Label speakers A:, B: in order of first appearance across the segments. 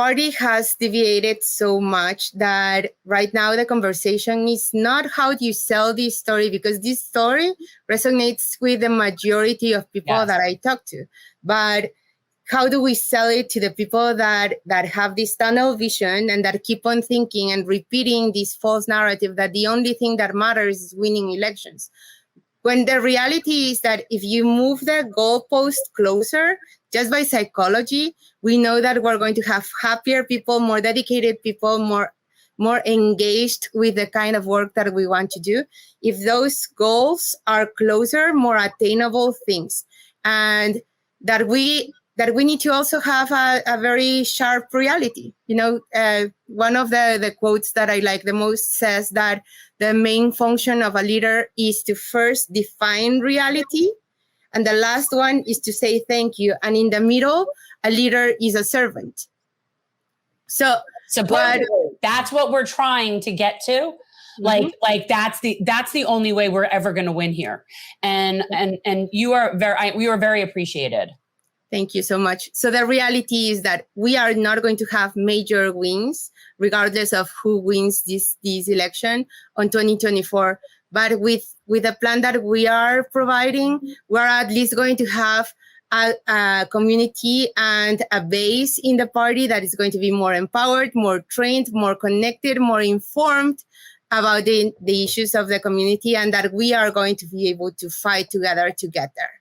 A: party has deviated so much that right now the conversation is not how do you sell this story, because this story resonates with the majority of people that I talk to, but how do we sell it to the people that have this tunnel vision and that keep on thinking and repeating this false narrative that the only thing that matters is winning elections? When the reality is that if you move the goalpost closer, just by psychology, we know that we're going to have happier people, more dedicated people, more engaged with the kind of work that we want to do. If those goals are closer, more attainable things, and that we need to also have a very sharp reality. One of the quotes that I like the most says that the main function of a leader is to first define reality, and the last one is to say thank you. And in the middle, a leader is a servant. So
B: that's what we're trying to get to. Like that's the only way we're ever going to win here. And we are very appreciated.
A: Thank you so much. So the reality is that we are not going to have major wins, regardless of who wins this election on 2024. But with the plan that we are providing, we're at least going to have a community and a base in the party that is going to be more empowered, more trained, more connected, more informed about the issues of the community, and that we are going to be able to fight together to get there.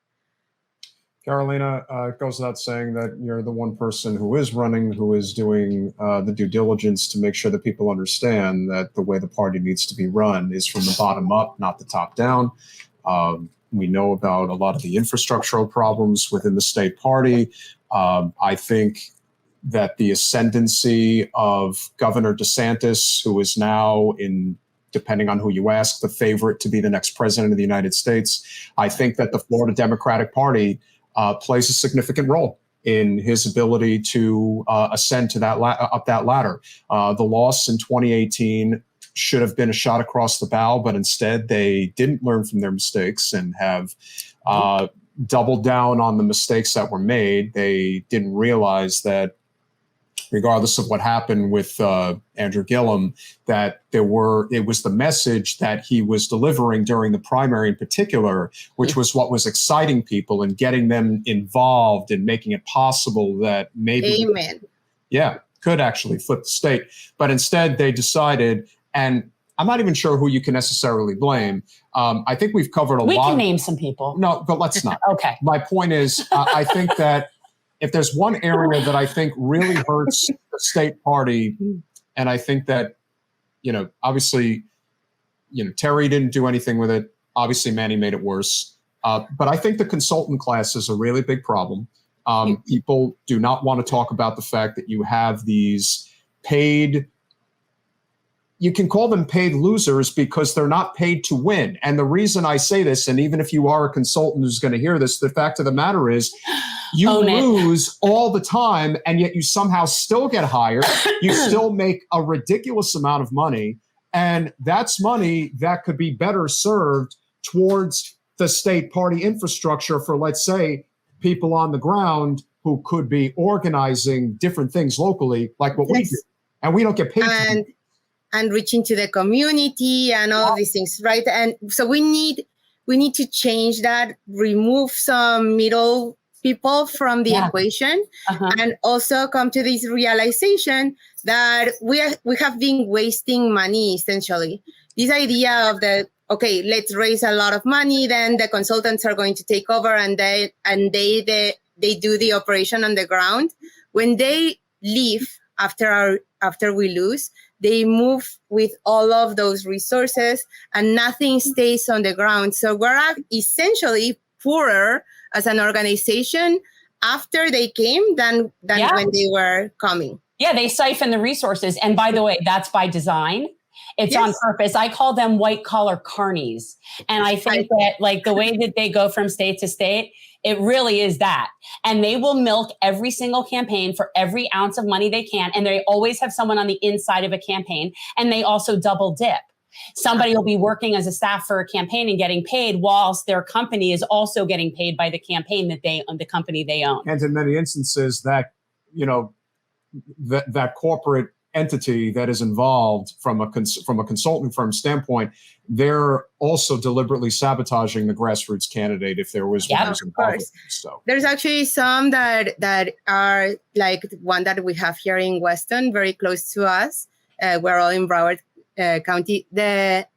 C: Carolina, it goes without saying that you're the one person who is running, who is doing the due diligence to make sure that people understand that the way the party needs to be run is from the bottom up, not the top down. We know about a lot of the infrastructural problems within the state party. I think that the ascendancy of Governor DeSantis, who is now depending on who you ask, the favorite to be the next president of the United States, I think that the Florida Democratic Party plays a significant role in his ability to ascend to up that ladder. The loss in 2018 should have been a shot across the bow, but instead they didn't learn from their mistakes and have doubled down on the mistakes that were made. They didn't realize that, regardless of what happened with Andrew Gillum, that it was the message that he was delivering during the primary in particular, which was what was exciting people and getting them involved and making it possible that maybe could actually flip the state. But instead they decided, and I'm not even sure who you can necessarily blame. I think we've covered a lot.
B: We can name some people.
C: No, but let's not.
B: Okay.
C: My point is, I think that if there's one area that I think really hurts the state party, and I think that, obviously, Terry didn't do anything with it. Obviously, Manny made it worse. But I think the consultant class is a really big problem. People do not want to talk about the fact that you have these paid, you can call them paid losers because they're not paid to win. And the reason I say this, and even if you are a consultant who's going to hear this, the fact of the matter is you lose all the time, and yet you somehow still get hired. You still make a ridiculous amount of money, and that's money that could be better served towards the state party infrastructure for, let's say, people on the ground who could be organizing different things locally, like what we do. And we don't get paid
A: and reaching to the community and all of these things, right? And so we need to change that, remove some middle people from the equation, and also come to this realization that we have been wasting money, essentially. This idea of let's raise a lot of money, then the consultants are going to take over and they do the operation on the ground. When they leave after we lose, they move with all of those resources and nothing stays on the ground. So we're essentially poorer as an organization after they came than when they were coming.
B: Yeah, they siphon the resources. And by the way, that's by design. It's on purpose. I call them white collar carnies. And I think that the way that they go from state to state, it really is that. And they will milk every single campaign for every ounce of money they can. And they always have someone on the inside of a campaign. And they also double dip. Somebody will be working as a staff for a campaign and getting paid whilst their company is also getting paid by the campaign the company they own.
C: And in many instances that, that corporate entity that is involved from a consulting firm standpoint, they're also deliberately sabotaging the grassroots candidate if there was one who's involved with them. So
A: there's actually some that are like one that we have here in Weston, very close to us. We're all in Broward County. That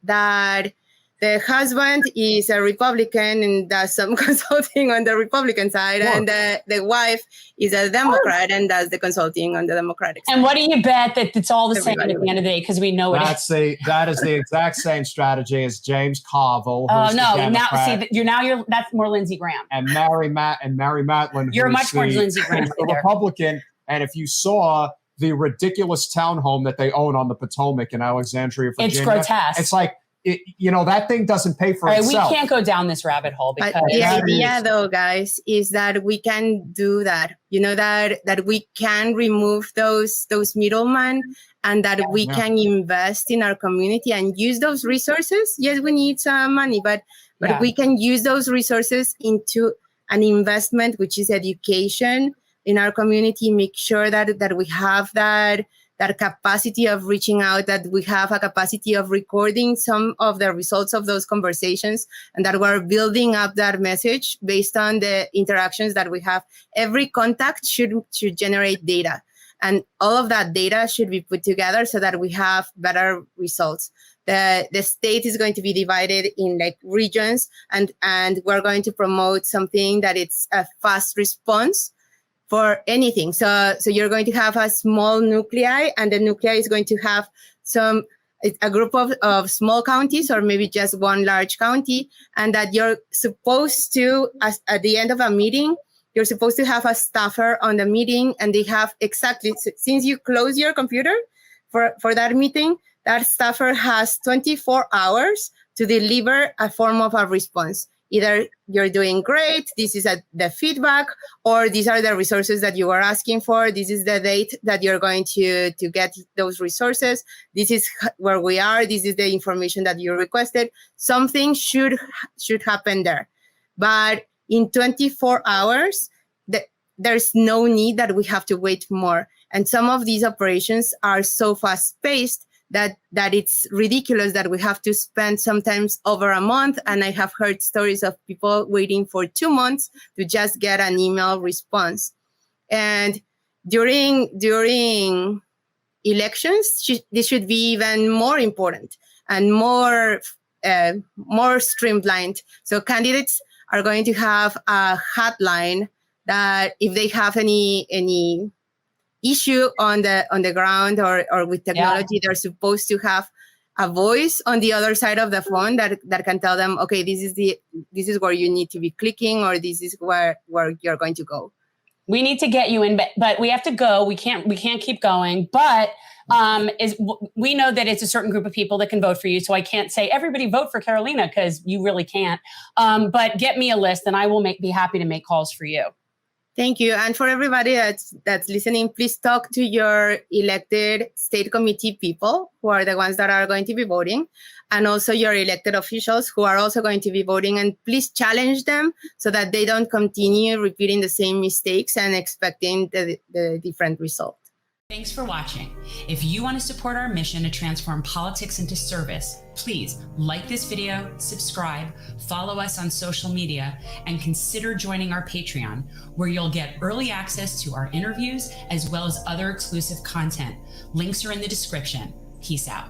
A: the husband is a Republican and does some consulting on the Republican side, and the wife is a Democrat and does the consulting on the Democratic side.
B: And what do you bet that it's all the same at the end of the day? Because we know
C: that is the exact same strategy as James Carville.
B: Oh no! Now that's more Lindsey Graham
C: and Mary Matlin.
B: You're much more Lindsey Graham,
C: the Republican. And if you saw the ridiculous townhome that they own on the Potomac in Alexandria, Virginia,
B: it's grotesque.
C: It's like, that thing doesn't pay for itself.
B: We can't go down this rabbit hole because
A: the idea, though, guys, is that we can do that. That we can remove those middlemen, and that we can invest in our community and use those resources. Yes, we need some money, but we can use those resources into an investment, which is education in our community. Make sure that we have that capacity of reaching out, that we have a capacity of recording some of the results of those conversations, and that we're building up that message based on the interactions that we have. Every contact should generate data, and all of that data should be put together so that we have better results. The state is going to be divided in like regions, and we're going to promote something that it's a fast response for anything. So you're going to have a small nuclei, and the nuclei is going to have a group of small counties, or maybe just one large county, and that you're supposed to, at the end of a meeting, you're supposed to have a staffer on the meeting, and they have exactly, since you close your computer for that meeting, that staffer has 24 hours to deliver a form of a response. Either you're doing great, this is the feedback, or these are the resources that you are asking for. This is the date that you're going to get those resources. This is where we are. This is the information that you requested. Something should happen there. But in 24 hours, there's no need that we have to wait more. And some of these operations are so fast-paced that it's ridiculous that we have to spend sometimes over a month. And I have heard stories of people waiting for 2 months to just get an email response. And during elections, this should be even more important and more streamlined. So candidates are going to have a hotline that if they have any issue on the ground or with technology, they're supposed to have a voice on the other side of the phone that can tell them, okay, this is where you need to be clicking, or this is where you're going to go.
B: We need to get you in, but we have to go. We can't keep going. But we know that it's a certain group of people that can vote for you. So I can't say everybody vote for Carolina, because you really can't. But get me a list, and I will be happy to make calls for you.
A: Thank you. And for everybody that's listening, please talk to your elected state committee people, who are the ones that are going to be voting, and also your elected officials who are also going to be voting. And please challenge them so that they don't continue repeating the same mistakes and expecting the different result.
B: Thanks for watching. If you want to support our mission to transform politics into service, please like this video, subscribe, follow us on social media, and consider joining our Patreon, where you'll get early access to our interviews as well as other exclusive content. Links are in the description. Peace out.